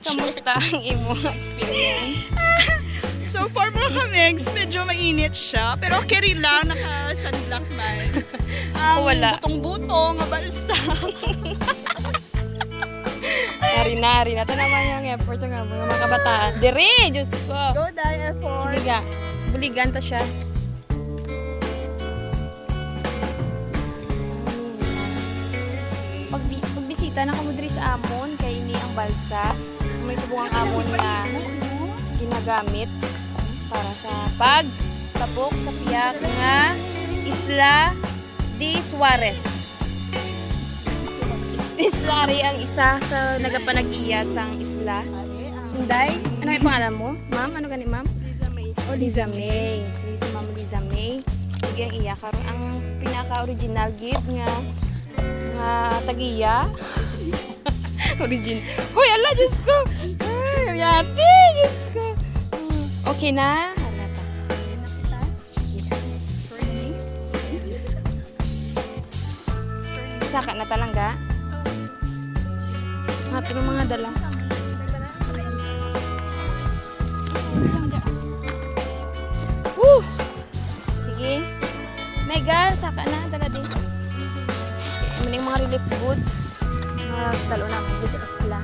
Kamusta ang imong experience? So far mga kamigs, medyo mainit siya. Pero okay rin lang, naka-sunblock man. Wala. Butong-butong, nga balsa. Nari na. Ito naman yung effort ng mga kabataan. Dire! Diyos ko! Go, die, effort. Sige ga. Buligan ta siya. Pagbisita na kamo diri sa amon, kay ini ang balsa. May subong ang amon nga ginagamit para sa pagtabok sa piyak nga Isla de Suarez. Islari ang isa sa nagapanag-iya sang isla. Hinday, ano yung pangalan mo? Ma'am, ano gani ma'am? Liza May. Oh, Liza May. Sige si Ma'am Liza May. Sige ang iya karon ang pinaka-original gid nga tagiya. Origin. Hoy, ala Diyos ko. Ay, yati, Diyos ko. Okay na? Ano ta? Diyos ko. Saka na talangga. Happy ng mga dala. Woo! Sige. Mega, saka na. Dala din. Maning mga relief goods. Mga talo namin sa isla.